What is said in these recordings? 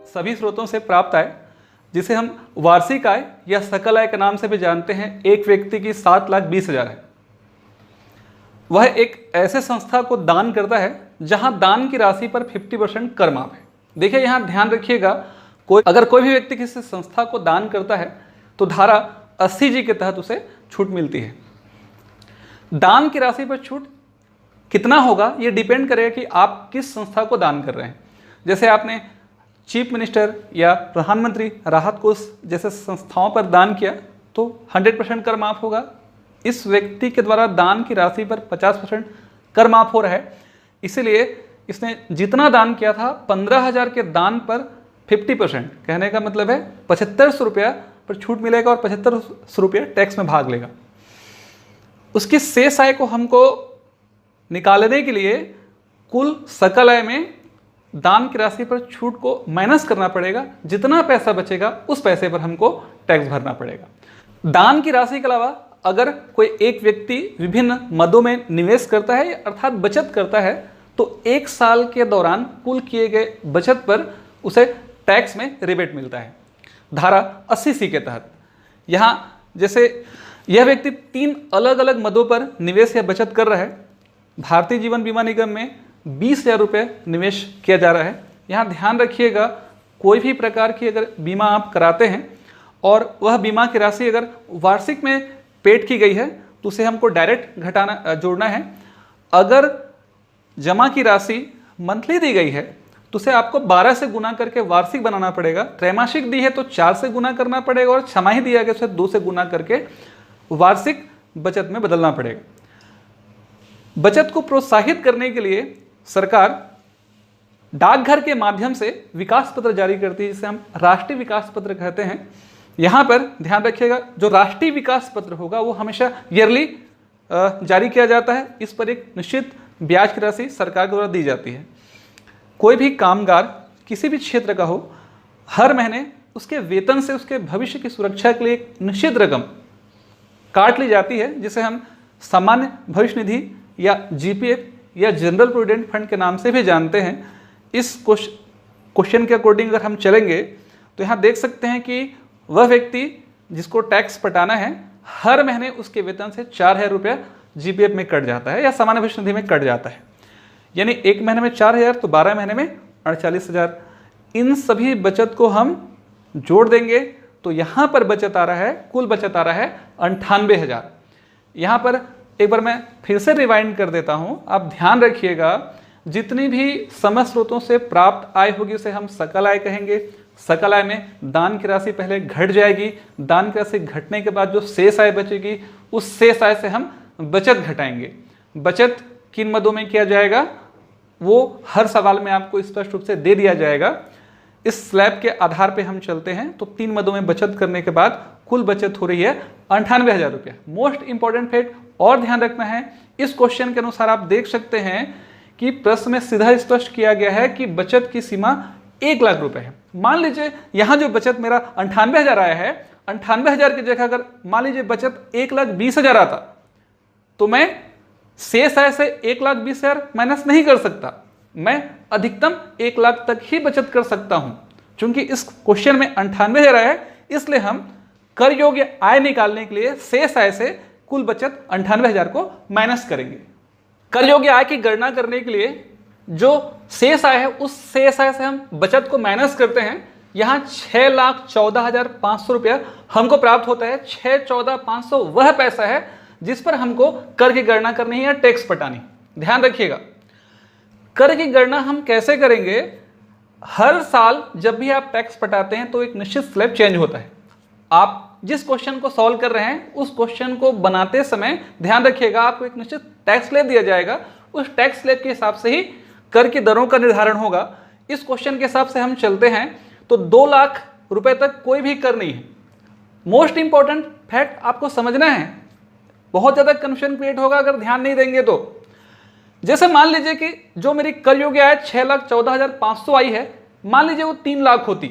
सभी स्रोतों से प्राप्त आय, जिसे हम वार्षिक आय या सकल आय के नाम से भी जानते हैं, एक व्यक्ति की 7,20,000 है। वह एक ऐसे संस्था को दान करता है जहां दान की राशि पर 50% कर माफ है। देखिए यहां ध्यान रखिएगा, अगर कोई भी व्यक्ति किसी संस्था को दान करता है तो धारा 80G के तहत उसे छूट मिलती है। दान की राशि पर छूट कितना होगा ये डिपेंड करेगा कि आप किस संस्था को दान कर रहे हैं। जैसे आपने चीफ मिनिस्टर या प्रधानमंत्री राहत कोष जैसे संस्थाओं पर दान किया तो 100% कर माफ होगा। इस व्यक्ति के द्वारा दान की राशि पर 50% कर माफ हो रहा है, इसीलिए इसने जितना दान किया था 15,000 के दान पर 50%, कहने का मतलब है 7500 रुपया पर छूट मिलेगा और 7500 रुपया टैक्स में भाग लेगा। उसकी शेष आय को हमको निकालने के लिए कुल सकल आय में दान की राशि पर छूट को माइनस करना पड़ेगा। जितना पैसा बचेगा उस पैसे पर हमको टैक्स भरना पड़ेगा। दान की राशि के अलावा अगर कोई एक व्यक्ति विभिन्न मदों में निवेश करता है अर्थात बचत करता है तो एक साल के दौरान कुल किए गए बचत पर उसे टैक्स में रिबेट मिलता है धारा 80C के तहत। यहाँ जैसे यह व्यक्ति 3 अलग अलग मदों पर निवेश या बचत कर रहा है। भारतीय जीवन बीमा निगम में 20,000 रुपये निवेश किया जा रहा है। यहाँ ध्यान रखिएगा, कोई भी प्रकार की अगर बीमा आप कराते हैं और वह बीमा की राशि अगर वार्षिक में पेड की गई है तो उसे हमको डायरेक्ट जोड़ना है। अगर जमा की राशि मंथली दी गई है तो उसे आपको 12 से गुना करके वार्षिक बनाना पड़ेगा। त्रैमासिक दी है तो 4 से गुना करना पड़ेगा और छमाही दिया गया उसे 2 से गुना करके वार्षिक बचत में बदलना पड़ेगा। बचत को प्रोत्साहित करने के लिए सरकार डाकघर के माध्यम से विकास पत्र जारी करती है, जिसे हम राष्ट्रीय विकास पत्र कहते हैं। यहाँ पर ध्यान रखिएगा, जो राष्ट्रीय विकास पत्र होगा वो हमेशा ईयरली जारी किया जाता है। इस पर एक निश्चित ब्याज की राशि सरकार के द्वारा दी जाती है। कोई भी कामगार किसी भी क्षेत्र का हो, हर महीने उसके वेतन से उसके भविष्य की सुरक्षा के लिए एक निश्चित रकम काट ली जाती है, जिसे हम सामान्य भविष्य निधि या जीपीएफ या जनरल प्रोविडेंट फंड के नाम से भी जानते हैं। इस क्वेश्चन के अकॉर्डिंग अगर हम चलेंगे तो यहाँ देख सकते हैं कि वह व्यक्ति जिसको टैक्स पटाना है हर महीने उसके वेतन से 4,000 रुपया जीपीएफ में कट जाता है या सामान्य भविष्य निधि में कट जाता है। यानी एक महीने में 4,000 तो 12 महीने में 48,000। इन सभी बचत को हम जोड़ देंगे तो यहाँ पर बचत आ रहा है, कुल बचत आ रहा है 98,000। यहाँ पर एक बार मैं फिर से रिवाइंड कर देता हूँ, आप ध्यान रखिएगा, जितनी भी समय स्रोतों से प्राप्त आय होगी उसे हम सकल आय कहेंगे। सकल आय में दान की राशि पहले घट जाएगी, दान की राशि घटने के बाद जो शेष आय बचेगी उस शेष आय से हम बचत घटाएंगे। बचत किन मदों में किया जाएगा वो हर सवाल में आपको स्पष्ट रूप से दे दिया जाएगा। इस स्लैब के आधार पे हम चलते हैं तो 3 मदों में बचत करने के बाद कुल बचत हो रही है 98,000 रुपया। मोस्ट इंपॉर्टेंट फैक्ट और ध्यान रखना है, इस क्वेश्चन के अनुसार आप देख सकते हैं कि प्रश्न में सीधा स्पष्ट किया गया है कि बचत की सीमा 1 लाख रुपए है। मान लीजिए यहाँ जो बचत मेरा 98,000 आया है, 98,000 की जगह अगर मान लीजिए बचत 1,20,000 आता तो मैं शेष आय से 1,20,000 माइनस नहीं कर सकता, मैं अधिकतम 1 लाख तक ही बचत कर सकता हूं। चूंकि इस क्वेश्चन में 98,000 आया है इसलिए हम कर योग्य आय निकालने के लिए शेष आय से कुल बचत 98,000 को माइनस करेंगे। कर योग्य आय की गणना करने के लिए जो शेष आय है उस शेष आय से हम बचत को माइनस करते हैं। यहाँ 6,14,500 रुपया हमको प्राप्त होता है। 6,14,500 वह पैसा है जिस पर हमको कर की गणना करनी है या टैक्स पटानी। ध्यान रखिएगा, कर की गणना हम कैसे करेंगे, हर साल जब भी आप टैक्स पटाते हैं तो एक निश्चित स्लैब चेंज होता है। आप जिस क्वेश्चन को सॉल्व कर रहे हैं उस क्वेश्चन को बनाते समय ध्यान रखिएगा आपको एक निश्चित टैक्स स्लैब दिया जाएगा, उस टैक्स स्लैब के हिसाब से ही कर की दरों का निर्धारण होगा। इस क्वेश्चन के हिसाब से हम चलते हैं तो 2 लाख रुपए तक कोई भी कर नहीं है। मोस्ट इंपॉर्टेंट फैक्ट आपको समझना है, बहुत ज्यादा कंफ्यूजन क्रिएट होगा अगर ध्यान नहीं देंगे तो। जैसे मान लीजिए कि जो मेरी कर योग्य आय 6,14,500 आई है, मान लीजिए वो 3 लाख होती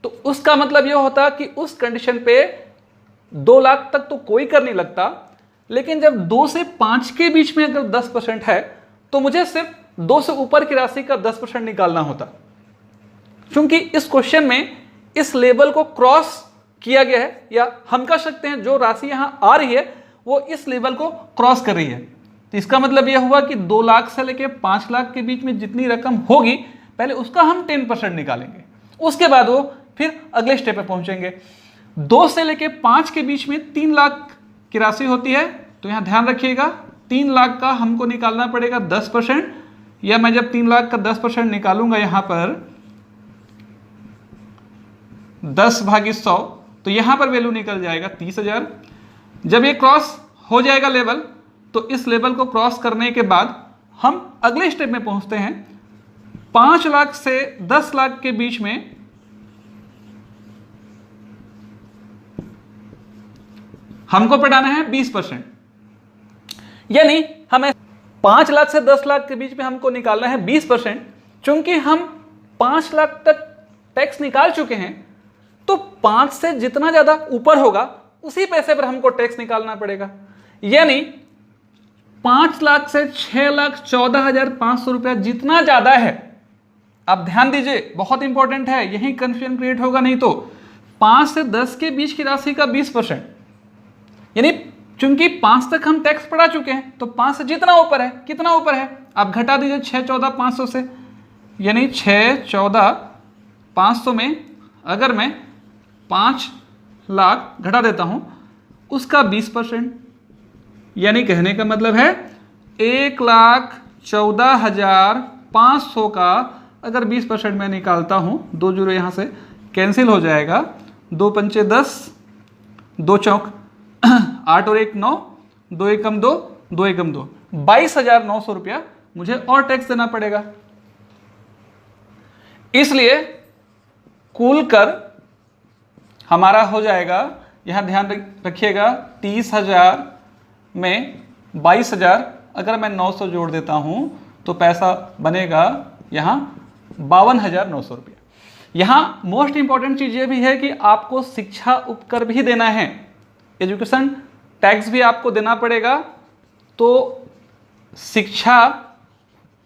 तो उसका मतलब यह होता कि उस कंडीशन पे 2 लाख तक तो कोई कर नहीं लगता, लेकिन जब 2 से 5 के बीच में अगर 10% है तो मुझे सिर्फ 2 से ऊपर की राशि का 10% निकालना होता। क्योंकि इस क्वेश्चन में इस लेवल को क्रॉस किया गया है, या हम कह सकते हैं जो राशि यहां आ रही है वो इस लेवल को क्रॉस कर रही है। तो इसका मतलब यह हुआ कि 2 लाख से लेकर 5 लाख के बीच में जितनी रकम होगी पहले उसका हम 10% निकालेंगे, उसके बाद वो फिर अगले स्टेप पे पहुंचेंगे। 2 से लेकर 5 के बीच में 3 लाख की राशि होती है, तो यहां ध्यान रखिएगा 3 लाख का हमको निकालना पड़ेगा 10%, या मैं जब 3 लाख का 10% निकालूंगा यहां पर 10/100, तो यहां पर वैल्यू निकल जाएगा 30,000। जब ये क्रॉस हो जाएगा लेवल, तो इस लेवल को क्रॉस करने के बाद हम अगले स्टेप में पहुंचते हैं। 5 लाख से 10 लाख के बीच में हमको पढ़ाना है 20%, यानी हमें 5 लाख से 10 लाख के बीच में हमको निकालना है 20%। चूंकि हम 5 लाख तक टैक्स निकाल चुके हैं, तो 5 से जितना ज्यादा ऊपर होगा उसी पैसे पर हमको टैक्स निकालना पड़ेगा। यानी 5 लाख से 6,14,500 रुपया जितना ज्यादा है, आप ध्यान दीजिए, बहुत इंपॉर्टेंट है, यही कंफ्यूजन क्रिएट होगा नहीं तो। 5 से 10 के बीच की राशि का 20%, यानी चूंकि 5 तक हम टैक्स पढ़ा चुके हैं, तो 5 से जितना ऊपर है, कितना ऊपर है आप घटा दीजिए 6,14,500 से, यानी 6,14,500 में अगर मैं 5 लाख घटा देता हूं उसका 20%, यानी कहने का मतलब है 1,14,500 का अगर 20% मैं निकालता हूं, 2 जीरो यहां से कैंसिल हो जाएगा, 2 पंचे 10, 2 चौक 8 और 1 9, 2 एकम 2, 2 एकम 2, 22,900 रुपया मुझे और टैक्स देना पड़ेगा। इसलिए कुल कर हमारा हो जाएगा, यहां ध्यान रखिएगा, 30,000 में 22,000 अगर मैं 900 जोड़ देता हूं तो पैसा बनेगा यहां 52,900 रुपया। यहां मोस्ट इंपॉर्टेंट चीज ये भी है कि आपको शिक्षा उपकर भी देना है, एजुकेशन टैक्स भी आपको देना पड़ेगा। तो शिक्षा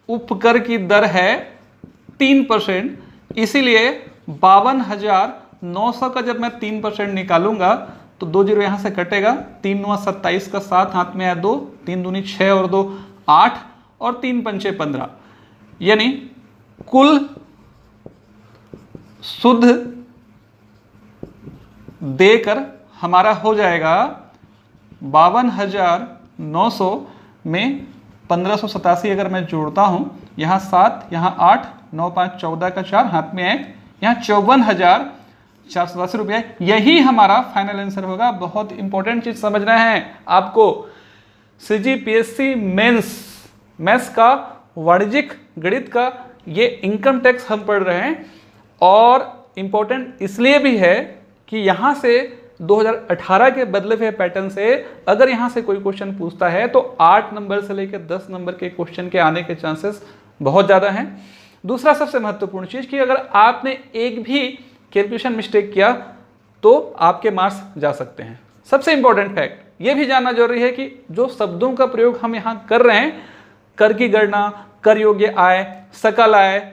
उपकर की दर है 3%, इसीलिए 52,900 का जब मैं 3% निकालूंगा तो 2 जीरो यहां से कटेगा, 3 9 27 का 7 हाथ में है 2, 3 दूनी 6 और 2 8 और 3 पंचे 15, यानी कुल शुद्ध देकर हमारा हो जाएगा 52,900 में 1587 अगर मैं जोड़ता हूं, यहां 7 यहां 8, 9 5 14 का 4 हाथ में 1, यहां 54,480 रुपये। यही हमारा फाइनल आंसर होगा। बहुत इंपॉर्टेंट चीज समझना है आपको, CGPSC मैथ्स का वाणिज्यिक गणित का ये इनकम टैक्स हम पढ़ रहे हैं, और इंपॉर्टेंट इसलिए भी है कि यहां से 2018 के बदले हुए पैटर्न से अगर यहां से कोई क्वेश्चन पूछता है तो 8 नंबर से लेकर 10 नंबर के क्वेश्चन के आने के चांसेस बहुत ज़्यादा हैं। दूसरा सबसे महत्वपूर्ण चीज़ कि अगर आपने एक भी कैलकुलेशन मिस्टेक किया तो आपके मार्क्स जा सकते हैं। सबसे इंपॉर्टेंट फैक्ट ये भी जानना जरूरी है कि जो शब्दों का प्रयोग हम यहाँ कर रहे हैं, कर की गणना, कर योग्य आय, सकल आय,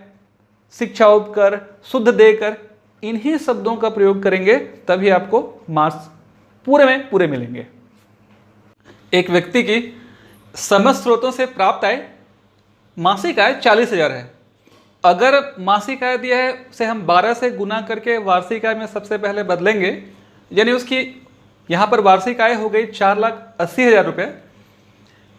शिक्षा उपकर, शुद्ध देकर, इन्हीं शब्दों का प्रयोग करेंगे तभी आपको मार्क्स पूरे में पूरे मिलेंगे। एक व्यक्ति की समस्त स्रोतों से प्राप्त आय मासिक आय 40,000 है। अगर मासिक आय दिया है उसे हम 12 से गुना करके वार्षिक आय में सबसे पहले बदलेंगे, यानी उसकी यहाँ पर वार्षिक आय हो गई 4,80,000 रुपये।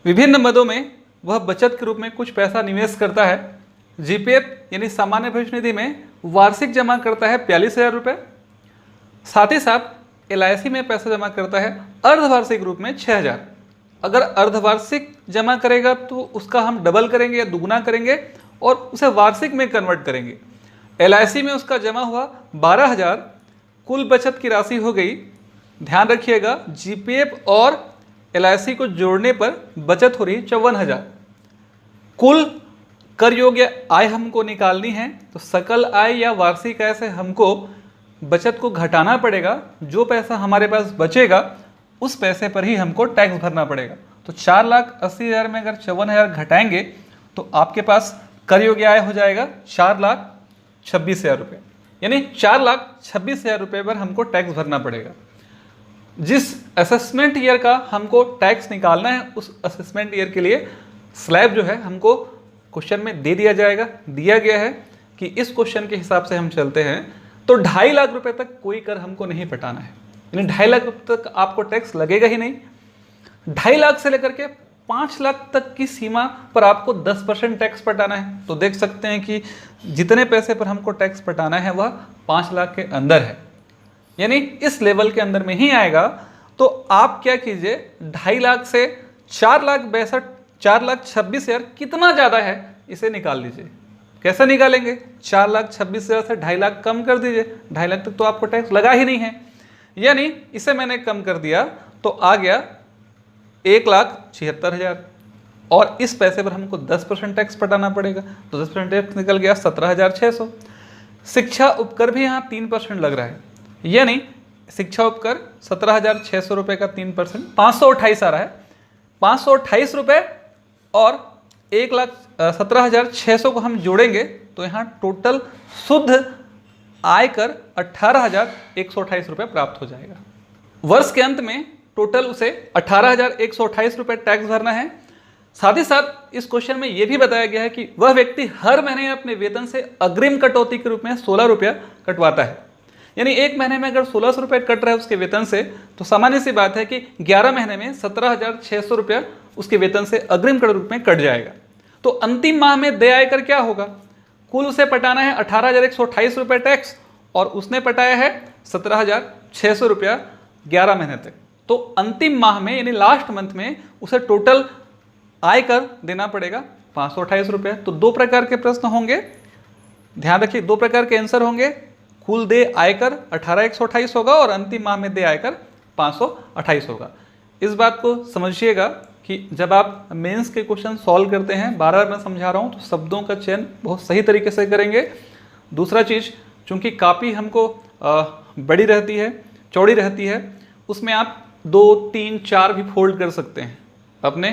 विभिन्न मदों में वह बचत के रूप में कुछ पैसा निवेश करता है। जीपीएफ यानी सामान्य भविष्य निधि में वार्षिक जमा करता है 42,000 रुपये। साथ ही साथ LIC में पैसा जमा करता है अर्धवार्षिक रूप में 6,000। अगर अर्धवार्षिक जमा करेगा तो उसका हम डबल करेंगे या दुगुना करेंगे और उसे वार्षिक में कन्वर्ट करेंगे। LIC में उसका जमा हुआ 12,000, कुल बचत की राशि हो गई, ध्यान रखिएगा, जीपीएफ और LIC को जोड़ने पर बचत हो रही 54,000। कुल कर योग्य आय हमको निकालनी है तो सकल आय या वार्षिक आय से हमको बचत को घटाना पड़ेगा। जो पैसा हमारे पास बचेगा उस पैसे पर ही हमको टैक्स भरना पड़ेगा। तो 4,80,000 में अगर 54,000 घटाएंगे तो आपके पास कर योग्य आय हो जाएगा 26,000 रुपये, यानी 4,26,000 रुपये पर हमको टैक्स भरना पड़ेगा। जिस असेसमेंट ईयर का हमको टैक्स निकालना है उस असेसमेंट ईयर के लिए स्लैब जो है हमको क्वेश्चन में दे दिया जाएगा, दिया गया है कि इस क्वेश्चन के हिसाब से हम चलते हैं तो 2.5 लाख रुपए तक कोई कर हमको नहीं पटाना है, यानी 2.5 लाख रुपये तक आपको टैक्स लगेगा ही नहीं। 2.5 लाख से लेकर के 5 लाख तक की सीमा पर आपको 10% टैक्स पटाना है। तो देख सकते हैं कि जितने पैसे पर हमको टैक्स पटाना है वह 5 लाख के अंदर है, यानी इस लेवल के अंदर में ही आएगा। तो आप क्या कीजिए, 2.5 लाख से 4,26,000 कितना ज़्यादा है इसे निकाल लीजिए। कैसे निकालेंगे, 4,26,000 से 2.5 लाख कम कर दीजिए, 2.5 लाख तक तो आपको टैक्स लगा ही नहीं है, यानी इसे मैंने कम कर दिया तो आ गया 1,76,000 और इस पैसे पर हमको 10% टैक्स पटाना पड़ेगा, तो 10% टैक्स निकल गया 17,600। शिक्षा उपकर भी यहाँ 3% लग रहा है, यानी शिक्षा उपकर 17,600 रुपये का 3% 528 आ रहा है। 528 रुपये और 1,17,600 को हम जोड़ेंगे तो यहाँ टोटल शुद्ध आयकर 18,128 रुपये प्राप्त हो जाएगा। वर्ष के अंत में टोटल उसे 18,128 रुपये टैक्स भरना है। साथ ही साथ इस क्वेश्चन में यह भी बताया गया है कि वह व्यक्ति हर महीने अपने वेतन से अग्रिम कटौती के रूप में 16 रुपया कटवाता है, यानी एक महीने में अगर 1,600 रुपये कट रहा है उसके वेतन से, तो सामान्य सी बात है कि 11 महीने में 17,600 रुपया उसके वेतन से अग्रिम कर रूप में कट जाएगा। तो अंतिम माह में देय आयकर क्या होगा, कुल उसे पटाना है 18,128 रुपये टैक्स और उसने पटाया है 17,600 रुपया 11 महीने तक। तो अंतिम माह में यानी लास्ट मंथ में उसे टोटल आयकर देना पड़ेगा 528 रुपये। तो 2 प्रकार के प्रश्न होंगे, ध्यान रखिए 2 प्रकार के आंसर होंगे। कुल देय आयकर 18,128 होगा और अंतिम माह में देय आयकर 528 होगा। इस बात को समझिएगा कि जब आप मेंस के क्वेश्चन सॉल्व करते हैं, बार बार मैं समझा रहा हूँ, तो शब्दों का चयन बहुत सही तरीके से करेंगे। दूसरा चीज़, चूँकि कापी हमको बड़ी रहती है, चौड़ी रहती है, उसमें आप 2, 3, 4 भी फोल्ड कर सकते हैं। अपने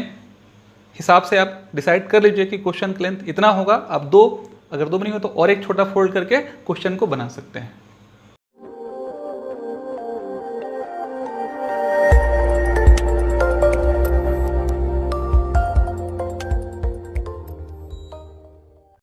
हिसाब से आप डिसाइड कर लीजिए कि क्वेश्चन की लेंथ इतना होगा। आप 2, अगर 2 नहीं हो तो और एक छोटा फोल्ड करके क्वेश्चन को बना सकते हैं।